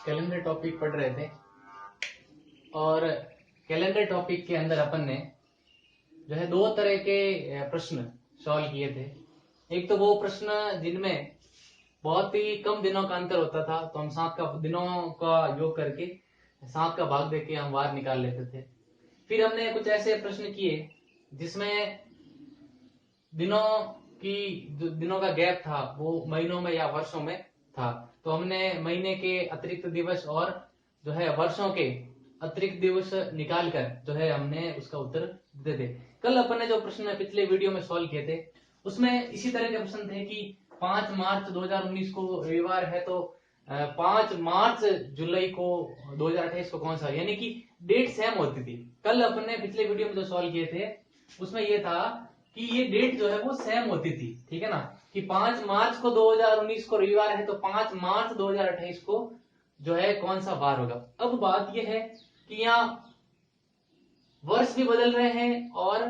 Calendar topic पढ़ रहे थे और कैलेंडर टॉपिक के अंदर अपन ने जो है दो तरह के प्रश्न सॉल्व किए थे। एक तो वो प्रश्न जिनमें बहुत ही कम दिनों का अंतर होता था, तो हम 7 का दिनों का योग करके 7 का भाग देके हम वार निकाल लेते थे। फिर हमने कुछ ऐसे प्रश्न किए जिसमें दिनों का गैप था वो महीनों में या वर्षों में था, तो हमने महीने के अतिरिक्त दिवस और जो है वर्षों के अतिरिक्त दिवस निकाल कर जो है हमने उसका उत्तर दे दे। कल अपन ने जो प्रश्न पिछले वीडियो में सॉल्व किए थे उसमें इसी तरह के प्रश्न थे कि 5 मार्च 2019 को रविवार है, तो 5 मार्च जुलाई को 2028 को कौन सा, यानी कि डेट सेम होती थी। कल अपन ने पिछले वीडियो में जो सॉल्व किए थे उसमें ये था कि ये डेट जो है वो सेम होती थी, ठीक है ना, कि 5 मार्च को 2019 को रविवार है तो 5 मार्च 2028 को जो है कौन सा वार होगा। अब बात यह है कि यहाँ वर्ष भी बदल रहे हैं और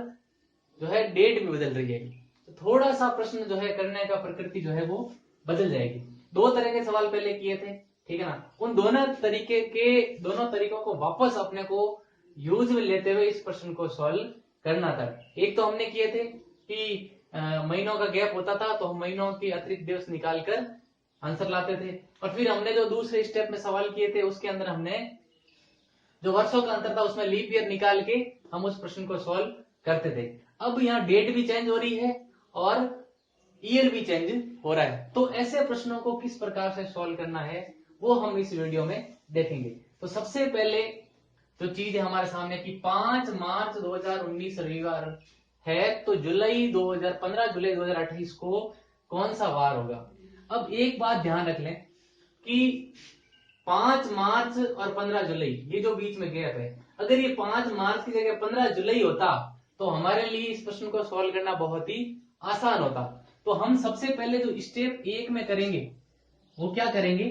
जो है डेट भी बदल रही है, तो थोड़ा सा प्रश्न जो है करने का प्रकृति जो है वो बदल जाएगी। दो तरह के सवाल पहले किए थे, ठीक है ना, उन दोनों तरीकों को वापस अपने को यूज में लेते हुए इस प्रश्न को सॉल्व करना था। एक तो हमने किए थे कि महीनों का गैप होता था तो हम महीनों की अतिरिक्त दिवस निकाल कर आंसर लाते थे, और फिर हमने जो दूसरे स्टेप में सवाल किए थे उसके अंदर हमने जो वर्षों का अंतर था उसमें लीप ईयर निकाल के हम उस प्रश्न को सॉल्व करते थे। अब यहाँ डेट भी चेंज हो रही है और ईयर भी चेंज हो रहा है, तो ऐसे प्रश्नों को किस प्रकार से सॉल्व करना है वो हम इस वीडियो में देखेंगे। तो सबसे पहले जो चीज है हमारे सामने कि 5 मार्च 2019 रविवार है, तो 15 जुलाई 2028 को कौन सा वार होगा। अब एक बात ध्यान रख लें कि 5 मार्च और 15 जुलाई ये जो बीच में गैप है, अगर ये 5 मार्च की जगह 15 जुलाई होता तो हमारे लिए इस प्रश्न को सॉल्व करना बहुत ही आसान होता। तो हम सबसे पहले जो स्टेप 1 में करेंगे वो क्या करेंगे,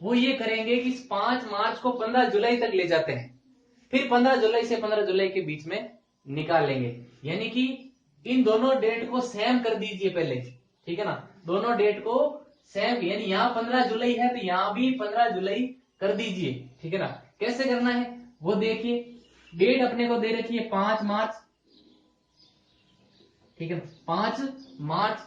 वो ये करेंगे कि 5 मार्च को 15 जुलाई तक ले जाते हैं, फिर 15 जुलाई से 15 जुलाई के बीच में निकाल लेंगे, यानी कि इन दोनों डेट को सेम कर दीजिए पहले, ठीक है ना, दोनों डेट को सेम, यानी यहाँ 15 जुलाई है तो यहाँ भी 15 जुलाई कर दीजिए, ठीक है ना। कैसे करना है वो देखिए, डेट अपने को दे रखी है 5 मार्च, ठीक है ना, 5 मार्च,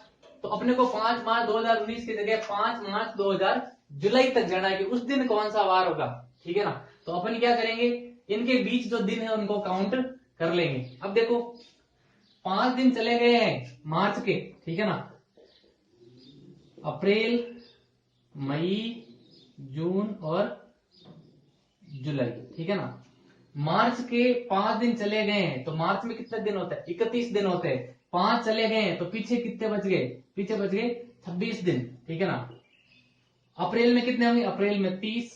तो अपने को 5 मार्च 2019 की जगह 5 मार्च 2000 जुलाई तक जाना है कि उस दिन कौन सा वार होगा, ठीक है ना। तो अपन क्या करेंगे, इनके बीच जो दिन है उनको काउंट कर लेंगे। अब देखो 5 दिन चले गए हैं मार्च के, ठीक है ना, अप्रैल, मई, जून और जुलाई, ठीक है ना। मार्च के 5 दिन चले गए हैं, तो मार्च में कितने दिन होते हैं, 31 दिन होते हैं। 5 चले गए हैं तो पीछे कितने बच गए, पीछे बच गए 26 दिन, ठीक है ना। अप्रैल में कितने होंगे, अप्रैल में 30,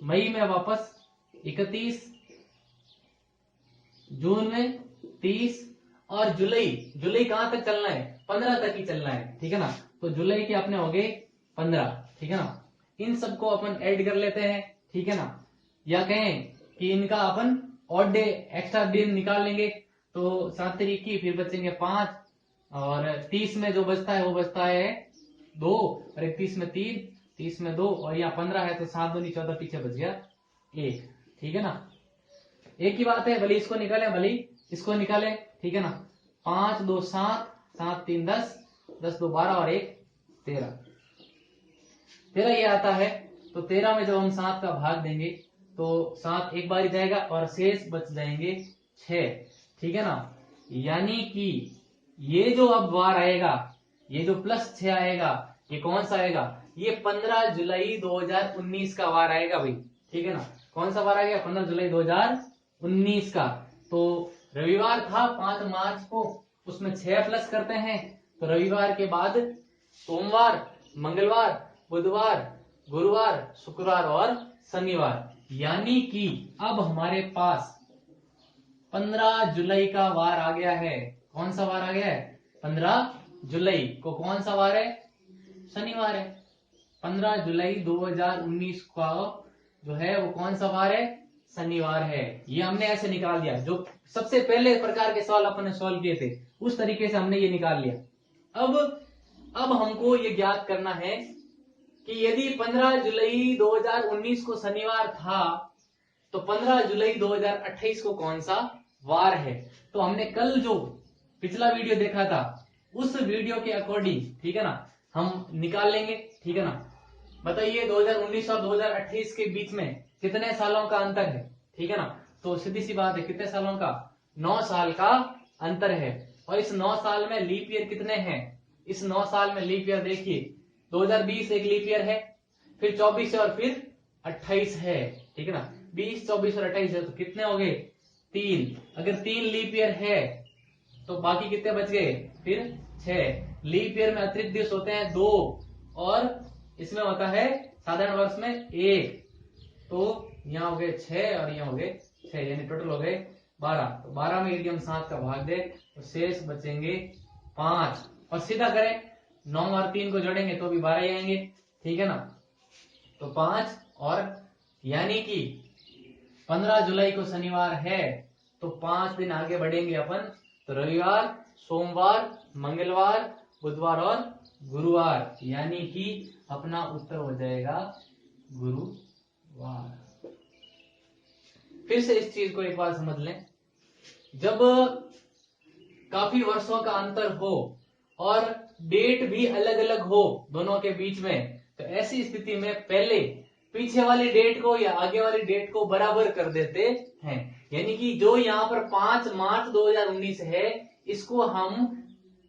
मई में वापस 31, जून में 30 और जुलाई कहां तक चलना है, 15 तक ही चलना है, ठीक है ना। तो जुलाई के अपने हो गए 15, ठीक है ना। इन सबको अपन ऐड कर लेते हैं, ठीक है ना, या कहें कि इनका अपन ऑड डे एक्स्ट्रा दिन निकाल लेंगे, तो 7 तारीख की फिर बचेंगे 5 और 30 में जो बचता है वो बचता है 2 और 31 में 3, 30 में 2 और यहाँ 15 है तो 7 दूनी 14, पीछे बच गया 1, ठीक है ना। एक ही बात है, भले इसको निकालें भले इसको निकालें, ठीक है ना। 5 2 7, 7 3 10, 10 2 12 और 1 13, 13 ये आता है। तो 13 में जब हम 7 का भाग देंगे तो 7 एक बार ही जाएगा और शेष बच जाएंगे 6, ठीक है ना। यानी कि ये जो अब वार आएगा, ये जो +6 आएगा, ये कौन सा आएगा, ये 15 जुलाई 2019 का वार आएगा भाई, ठीक है ना। कौन सा वार आएगा, 15 जुलाई 2019 का। तो रविवार था 5 मार्च को, उसमें 6 प्लस करते हैं, तो रविवार के बाद सोमवार, मंगलवार, बुधवार, गुरुवार, शुक्रवार और शनिवार, यानी कि अब हमारे पास 15 जुलाई का वार आ गया है। कौन सा वार आ गया है, 15 जुलाई को कौन सा वार है, शनिवार है। 15 जुलाई 2019 का जो है वो कौन सा वार है, शनिवार है। ये हमने ऐसे निकाल दिया, जो सबसे पहले प्रकार के सवाल अपन ने सॉल्व किए थे उस तरीके से हमने ये निकाल लिया। अब हमको ये ज्ञात करना है कि यदि 15 जुलाई 2019 को शनिवार था तो 15 जुलाई 2028 को कौन सा वार है। तो हमने कल जो पिछला वीडियो देखा था उस वीडियो के अकॉर्डिंग, ठीक है ना, हम निकाल लेंगे, ठीक है ना। बताइए 2019 और 2028 के बीच में कितने सालों का अंतर है, ठीक है ना। तो सीधी सी बात है, कितने सालों का, 9 साल का अंतर है। और इस 9 साल में लीप ईयर कितने हैं, इस 9 साल में लीप ईयर देखिए 2020 एक लीप ईयर है, फिर 24 है और फिर 28 है, ठीक है ना। 20, 24 और 28 है तो कितने हो गए, 3। अगर 3 लीप ईयर है तो बाकी कितने बच गए, फिर 6। लीप ईयर में अतिरिक्त दिवस होते हैं 2 और इसमें होता है साधारण वर्ष में 1। तो यहाँ हो गए 6 और यहाँ हो गए 6, यानी टोटल हो गए 12। तो 12 में यदि हम 7 का भाग दे तो शेष बचेंगे 5। और सीधा करें 9 और 3 को जोड़ेंगे तो भी 12 ही आएंगे, ठीक है ना। तो 5 और यानी कि 15 जुलाई को शनिवार है तो 5 दिन आगे बढ़ेंगे अपन, तो रविवार, सोमवार, मंगलवार, बुधवार और गुरुवार, यानी कि अपना उत्तर हो जाएगा गुरुवार। फिर से इस चीज को एक बार समझ लें, जब काफी वर्षों का अंतर हो और डेट भी अलग अलग हो दोनों के बीच में, तो ऐसी स्थिति में पहले पीछे वाली डेट को या आगे वाली डेट को बराबर कर देते हैं। यानी कि जो यहाँ पर 5 मार्च 2019 है इसको हम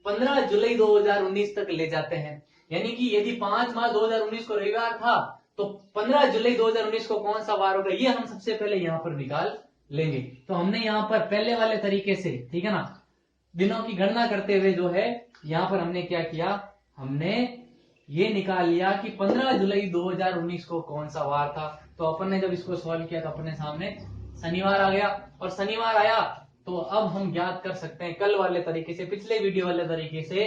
15 जुलाई 2019 तक ले जाते हैं। यानी कि यदि 5 मार्च 2019 को रविवार था तो 15 जुलाई 2019 को कौन सा वार होगा, ये हम सबसे पहले यहाँ पर निकाल लेंगे। तो हमने यहाँ पर पहले वाले तरीके से, ठीक है ना, दिनों की गणना करते हुए जो है यहाँ पर हमने क्या किया, हमने ये निकाल लिया कि 15 जुलाई 2019 को कौन सा वार था। तो अपन ने जब इसको सॉल्व किया तो अपने सामने शनिवार आ गया, और शनिवार आया तो अब हम ज्ञात कर सकते हैं कल वाले तरीके से, पिछले वीडियो वाले तरीके से,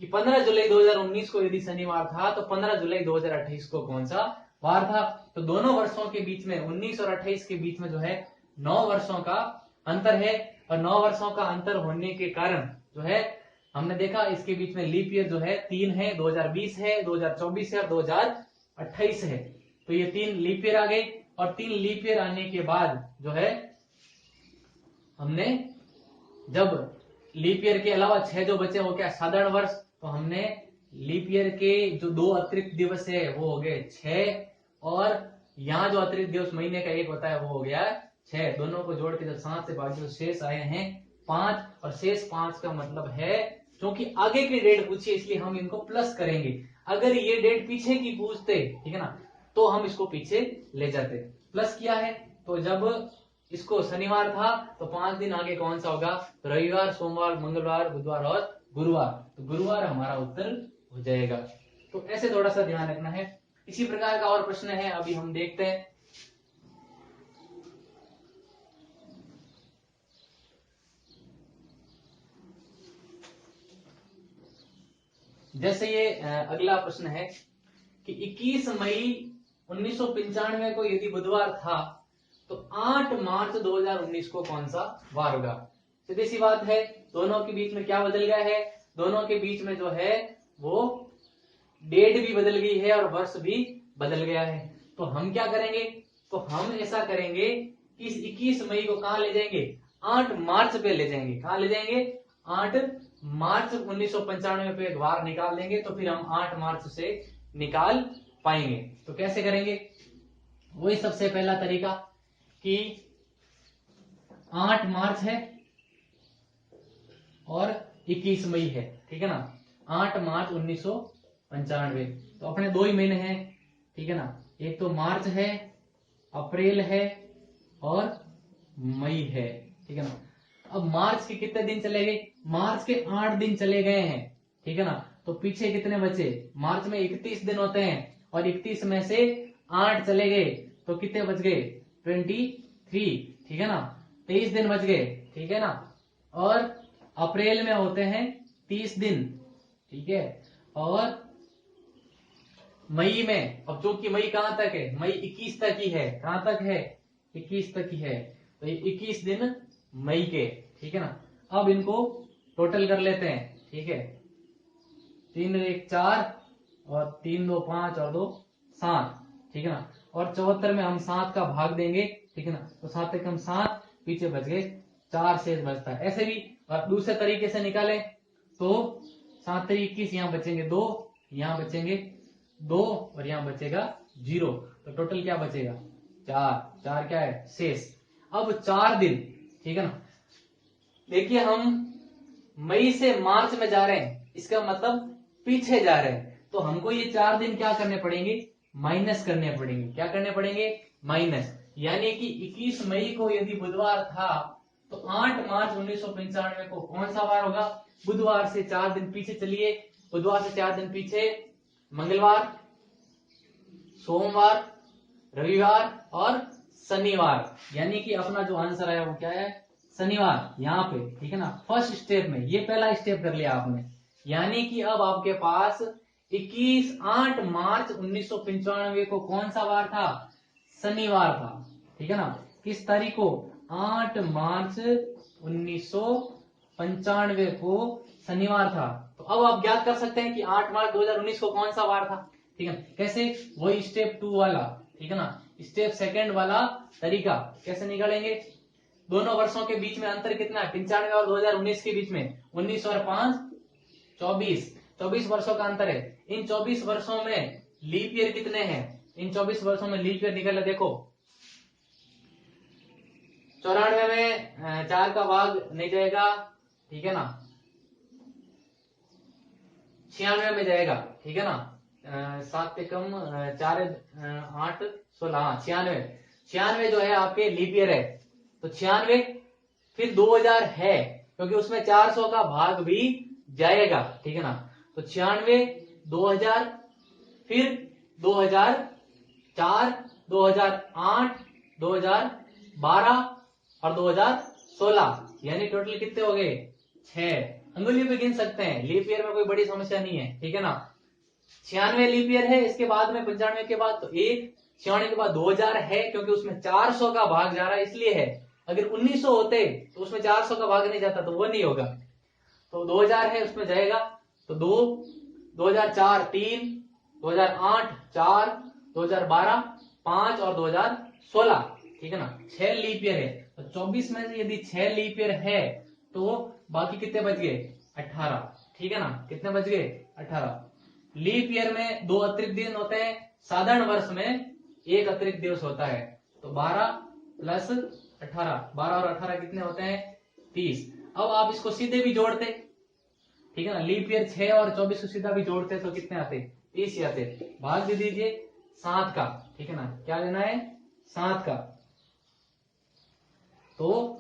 कि 15 जुलाई 2019 को यदि शनिवार था तो 15 जुलाई 2028 को कौन सा वार था। तो दोनों वर्षों के बीच में 19 और 28 के बीच में जो है 9 वर्षों का अंतर है, और 9 वर्षों का अंतर होने के कारण जो है हमने देखा इसके बीच में लीप ईयर जो है 3 है, 2020 है, 2024 है और 2028 है। तो ये 3 लीप ईयर आ गए, और 3 लीप ईयर आने के बाद जो है हमने, जब लीप ईयर के अलावा 6 जो बचे हो क्या साधारण वर्ष, तो हमने लीप ईयर के जो 2 अतिरिक्त दिवस है वो हो गए 6, और यहाँ जो अतिरिक्त दिवस महीने का 1 होता है वो हो गया 6। दोनों को जोड़ के जब 7 से भाग शेष आए हैं 5, और शेष 5 का मतलब है, क्योंकि आगे की डेट पूछी इसलिए हम इनको प्लस करेंगे। अगर ये डेट पीछे की पूछते, ठीक है ना, तो हम इसको पीछे ले जाते। प्लस किया है तो जब इसको शनिवार था तो 5 दिन आगे कौन सा होगा, रविवार, सोमवार, मंगलवार, बुधवार और गुरुवार। तो गुरुवार हमारा उत्तर हो जाएगा। तो ऐसे थोड़ा सा ध्यान रखना है। इसी प्रकार का और प्रश्न है, अभी हम देखते हैं। जैसे ये अगला प्रश्न है कि 21 मई 1995 को यदि बुधवार था तो 8 मार्च 2019 को कौन सा वार होगा। सीधी सी बात है, दोनों के बीच में क्या बदल गया है, दोनों के बीच में जो है वो डेट भी बदल गई है और वर्ष भी बदल गया है। तो हम क्या करेंगे, तो हम ऐसा करेंगे कि इस 21 मई को कहां ले जाएंगे, 8 मार्च पे ले जाएंगे। कहां ले जाएंगे, 8 मार्च 1995 पे एक वार निकाल देंगे, तो फिर हम 8 मार्च से निकाल पाएंगे। तो कैसे करेंगे, वही सबसे पहला तरीका कि 8 मार्च है और 21 मई है, ठीक है ना। 8 मार्च 1995, तो अपने 2 ही महीने हैं, ठीक है ना। एक तो मार्च है, अप्रैल है और मई है, ठीक है ना। अब मार्च के कितने दिन चले गए, मार्च के 8 दिन चले गए हैं, ठीक है ना। तो पीछे कितने बचे, मार्च में 31 दिन होते हैं और 31 में से 8 चले गए तो कितने बच गए, 23, ठीक है ना। 23 दिन बच गए, ठीक है ना। और अप्रैल में होते हैं 30 दिन, ठीक है। और मई में, अब चूंकि मई कहां तक है, मई 21 तक ही है, कहां तक है, 21 तक ही है, तो ये 21 दिन मई के, ठीक है ना। अब इनको टोटल कर लेते हैं, ठीक है। 3 1 4 और 3 2 5 और 2 7, ठीक है ना, और 74 में हम 7 का भाग देंगे, ठीक है ना, तो 7 एक हम 7, पीछे बच गए 4 शेष बचता है। ऐसे भी और दूसरे तरीके से निकालें तो 7 3 21, यहाँ बचेंगे 2, यहाँ बचेंगे 2 और यहाँ बचेगा 0, तो टोटल क्या बचेगा 4, 4 क्या है शेष। अब 4 दिन, ठीक है ना, देखिए हम मई से मार्च में जा रहे हैं, इसका मतलब पीछे जा रहे हैं, तो हमको ये 4 दिन क्या करने पड़ेंगे, माइनस करने पड़ेंगे। क्या करने पड़ेंगे, माइनस। यानी कि 21 मई को यदि बुधवार था तो 8 मार्च 1995 को कौन सा वार होगा, बुधवार से 4 दिन पीछे चलिए, बुधवार से 4 दिन पीछे मंगलवार, सोमवार, रविवार और शनिवार। यानी कि अपना जो आंसर आया वो क्या है, शनिवार, यहाँ पे, ठीक है ना, फर्स्ट स्टेप में। ये पहला स्टेप कर लिया आपने। यानी कि अब आपके पास 8 मार्च 1995 को कौन सा वार था, शनिवार था, ठीक है ना। किस तारीख को, 8 मार्च 1995 को शनिवार था। तो अब आप ज्ञात कर सकते हैं कि 8 मार्च 2019 को कौन सा वार था, ठीक है। कैसे, वही स्टेप 2 वाला, ठीक है ना, स्टेप सेकंड वाला तरीका कैसे निकालेंगे। दोनों वर्षों के बीच में अंतर कितना है, 95 और 2019 के बीच में 19 और 5 24 वर्षों का अंतर है। इन 24 वर्षों में लीप ईयर कितने हैं, इन 24 वर्षों में लीप ईयर निकल, देखो 94 में 4 का भाग नहीं जाएगा, ठीक है ना, 96 में जाएगा, ठीक है ना, 7 से कम 4 8 16, 96 जो है आपके लीप ईयर है, तो 96 फिर 2000 है क्योंकि उसमें 400 का भाग भी जाएगा, ठीक है ना, तो 96 2000 फिर 2004 2008 2012 और 2016, यानी टोटल कितने हो गए 6। अंगुली पे गिन सकते हैं, लीप ईयर में कोई बड़ी समस्या नहीं है, ठीक है ना। 96 लीप ईयर है, इसके बाद में 95 के बाद तो 1, 96 के बाद 2000 है क्योंकि उसमें 400 का भाग जा रहा है इसलिए है। अगर 1900 होते तो उसमें 400 का भाग नहीं जाता तो वो नहीं होगा, तो 2000 है उसमें जाएगा, तो 2 2004 3 2008 4 2012 5 और 2016, ठीक है ना, 6 लीप ईयर है। तो 24 में से यदि 6 लीप ईयर है तो बाकी कितने बच गए 18, ठीक है ना, कितने बच गए 18। लीप ईयर में 2 अतिरिक्त दिन होते हैं, साधारण वर्ष में 1 अतिरिक्त दिवस होता है, तो 12 प्लस 18, 12 और 18 कितने होते हैं 30। अब आप इसको सीधे भी जोड़ते, ठीक है ना, लीप ईयर 6 और 24 को सीधा भी जोड़ते तो कितने आते 30 ही आते। भाग दे दीजिए 7 का, ठीक है ना, क्या लेना है 7 का, तो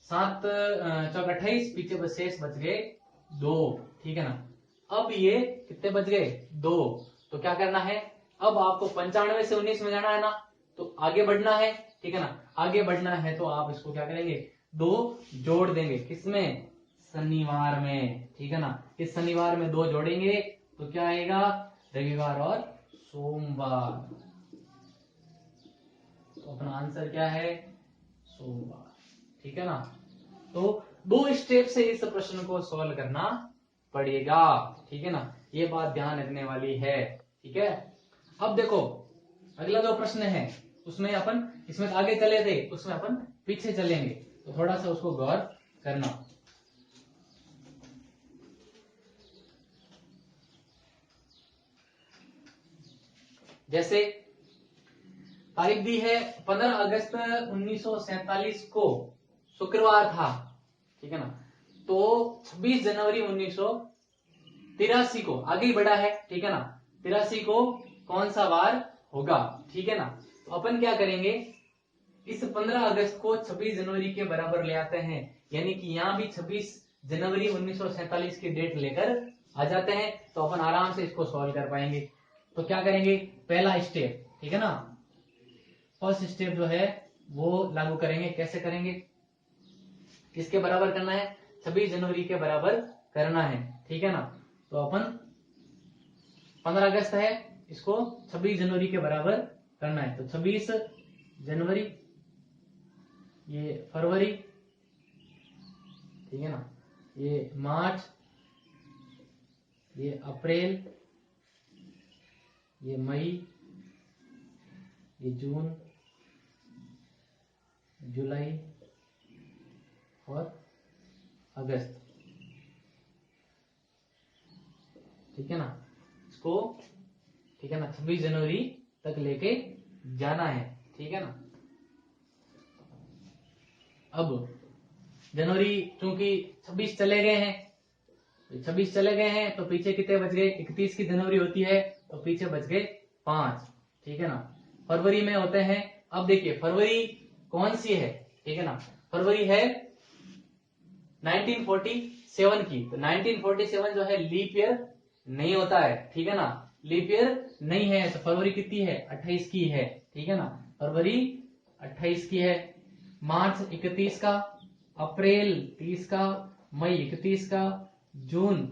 7 चौक 28, पीछे बस शेष बच गए 2, ठीक है ना। अब ये कितने बच गए 2, तो क्या करना है, अब आपको 95 से 19 में जाना है ना, तो आगे बढ़ना है, ठीक है ना, आगे बढ़ना है तो आप इसको क्या करेंगे 2 जोड़ देंगे, किसमें शनिवार में, ठीक है ना। इस शनिवार में 2 जोड़ेंगे तो क्या आएगा रविवार और सोमवार, तो अपना आंसर क्या है सोमवार, ठीक है ना। तो 2 स्टेप से इस प्रश्न को सॉल्व करना पड़ेगा, ठीक है ना, ये बात ध्यान रखने वाली है, ठीक है। अब देखो अगला जो प्रश्न है उसमें अपन, इसमें आगे चले थे उसमें अपन पीछे चलेंगे, तो थोड़ा सा उसको गौर करना। जैसे तारीख दी है 15 अगस्त 1947 को शुक्रवार था, ठीक है ना, तो 26 जनवरी 1983 को आगे ही बढ़ा है, ठीक है ना, 83 को कौन सा वार होगा, ठीक है ना। तो अपन क्या करेंगे, इस 15 अगस्त को 26 जनवरी के बराबर ले आते हैं, यानी कि यहाँ भी 26 जनवरी 1947 की डेट लेकर आ जाते हैं, तो अपन आराम से इसको सॉल्व कर पाएंगे। तो क्या करेंगे, पहला स्टेप, ठीक है ना, फर्स्ट स्टेप जो है वो लागू करेंगे। कैसे करेंगे, किसके बराबर करना है 26 जनवरी के बराबर करना है, ठीक है ना। तो अपन 15 अगस्त है, इसको 26 जनवरी के बराबर करना है, तो 26 जनवरी, ये फरवरी, ठीक है ना, ये मार्च, ये अप्रैल, ये मई, ये जून, जुलाई और अगस्त, ठीक है ना। इसको, ठीक है ना, 26 जनवरी तक लेके जाना है, ठीक है ना। अब जनवरी चूंकि 26 चले गए हैं, 26 चले गए हैं तो पीछे कितने बच गए, 31 की जनवरी होती है तो पीछे बच गए 5, ठीक है ना। फरवरी में होते हैं, अब देखिए फरवरी कौन सी है, ठीक है ना, फरवरी है 1947 की, तो 1947 जो है लीप ईयर नहीं होता है, ठीक है ना, लीप ईयर नहीं है, तो फरवरी कितनी है, 28 की है, ठीक है ना, फरवरी 28 की है। मार्च 31 का, अप्रैल 30 का, मई 31 का, जून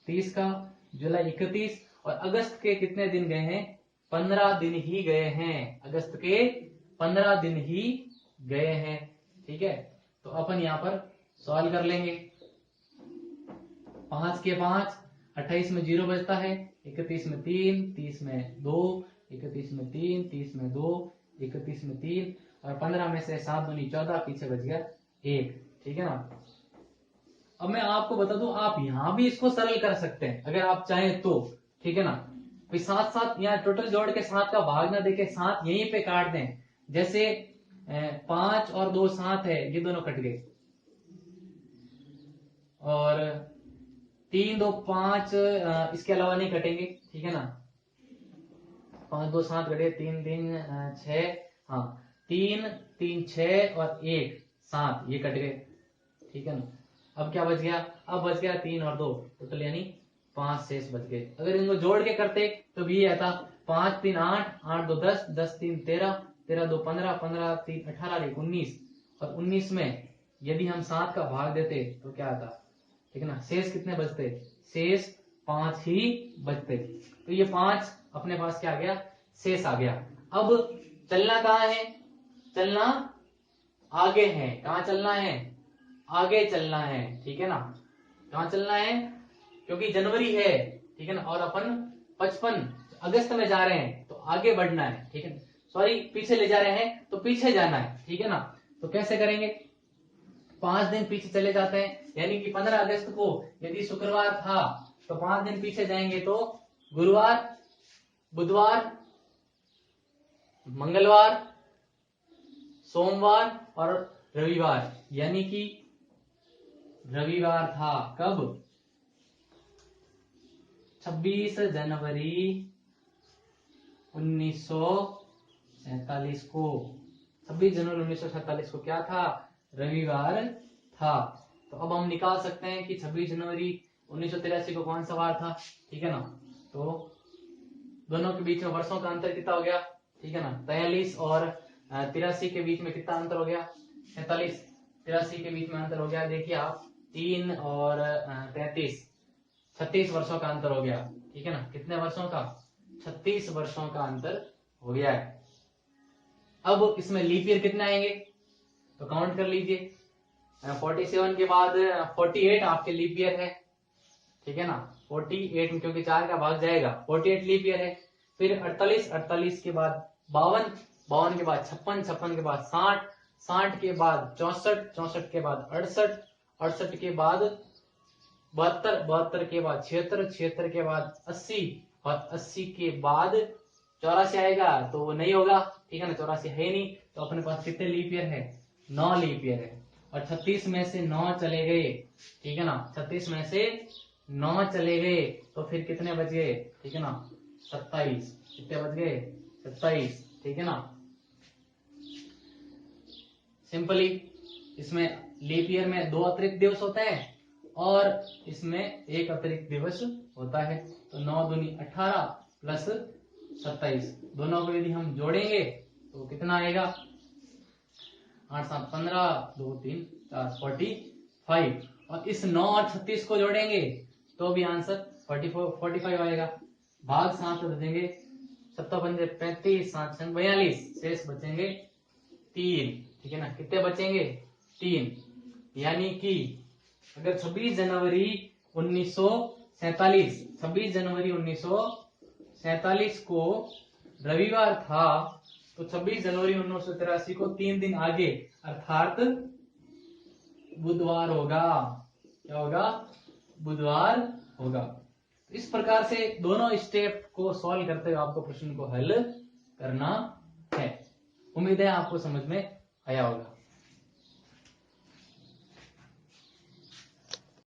30 का, जुलाई 31, और अगस्त के कितने दिन गए हैं, 15 दिन ही गए हैं, अगस्त के 15 दिन ही गए हैं, ठीक है। तो अपन यहां पर सॉल्व कर लेंगे। 5 के 5, 28 में 0 बचता है, 31 में 3, 30 में 2, 31 में 3, 30 में 2, 31 में 3, और 15 में से 7 दूनी 14, पीछे बच गया 1, ठीक है ना। अब मैं आपको बता दूं, आप यहां भी इसको सरल कर सकते हैं अगर आप चाहें तो, ठीक है ना। फिर साथ साथ यहाँ टोटल जोड़ के 7 का भाग ना देके 7 यहीं पे काट दें, जैसे 5 और 2 7 है, ये दोनों कट गए, और 3 2 5 इसके अलावा नहीं कटेंगे, ठीक है ना। 5 2 7 कटे, 3 3 6, हाँ 3 3 6 और 1 7, ये कट गए, ठीक है ना। अब क्या बच गया, अब बच गया 3 और 2, टोटल यानी 5 शेष बच गए। अगर इनको जोड़ के करते तो भी ये आता, 5 3 8, 8 2 10, 10 3 13, 13 2 15, 15 3 18, 19, और 19 में यदि हम 7 का भाग देते तो क्या आता, ठीक है ना, शेष कितने बचते, शेष 5 ही बचते। तो ये 5 अपने पास क्या आ गया, शेष आ गया। अब चलना कहाँ है, चलना आगे है, कहाँ चलना है, आगे चलना है, ठीक है ना। कहाँ चलना है, क्योंकि जनवरी है, ठीक है ना, और अपन 55 अगस्त में जा रहे हैं तो आगे बढ़ना है, ठीक है, सॉरी पीछे ले जा रहे हैं तो पीछे जाना है, ठीक है ना। तो कैसे करेंगे, 5 दिन पीछे चले जाते हैं, यानी कि 15 अगस्त को यदि शुक्रवार था तो 5 दिन पीछे जाएंगे तो गुरुवार, बुधवार, मंगलवार, सोमवार और रविवार, यानी कि रविवार था कब, 26 जनवरी 1947 को, 26 जनवरी 1947 को क्या था, रविवार था। तो अब हम निकाल सकते हैं कि 26 जनवरी 1983 को कौन सा वार था, ठीक है ना। तो दोनों के बीच में वर्षों का अंतर कितना हो गया, ठीक है ना, 43 और 83 के बीच में कितना अंतर हो गया, 43, 83 के बीच में अंतर हो गया, देखिए आप 3 और 33, 36 वर्षों का अंतर हो गया, ठीक है ना, कितने वर्षों का, 36 वर्षों का अंतर हो गया है। अब इसमें लीप ईयर कितने आएंगे, तो काउंट कर लीजिए, 47 के बाद 48 आपके लीप ईयर है, ठीक है ना, 48 में क्योंकि 4 का भाग जाएगा, 48 लीप ईयर है। फिर 48, 48 के बाद 52, 52 के बाद 56, 56 के बाद 60, 60 के बाद 64, 64 के बाद 68, 68 के बाद 72, 72 के बाद 76, 76 के बाद 80, और 80 के बाद 84 आएगा, तो वो नहीं होगा, ठीक है ना, 84 है नहीं, तो अपने पास कितने लीप ईयर है, 9 लीप ईयर है। और 36 में से 9 चले गए, ठीक है ना, 36 में से 9 चले गए तो फिर कितने बच गए, ठीक है ना, 27, कितने बच गए, 27, ठीक है ना। सिंपली इसमें लीप ईयर में 2 अतिरिक्त दिवस होते हैं और इसमें 1 अतिरिक्त दिवस होता है, तो 9 दूनी 18 प्लस 27, दोनों को यदि हम जोड़ेंगे तो कितना आएगा, 8 7 15, 2 3 4 45, और इस 9 और 36 को जोड़ेंगे तो भी आंसर 45 आएगा। भाग 7 देंगे, 7 पंजे 35, 7 42, शेष बचेंगे 3, ठीक है ना, कितने बचेंगे, 3, यानी कि अगर 26 जनवरी 1947, 26 जनवरी 47 को रविवार था, तो 26 जनवरी 1983 को 3 दिन आगे अर्थात बुधवार होगा। क्या होगा? बुधवार होगा। इस प्रकार से दोनों स्टेप को सॉल्व करते हुए आपको प्रश्न को हल करना है। उम्मीद है आपको समझ में आया होगा।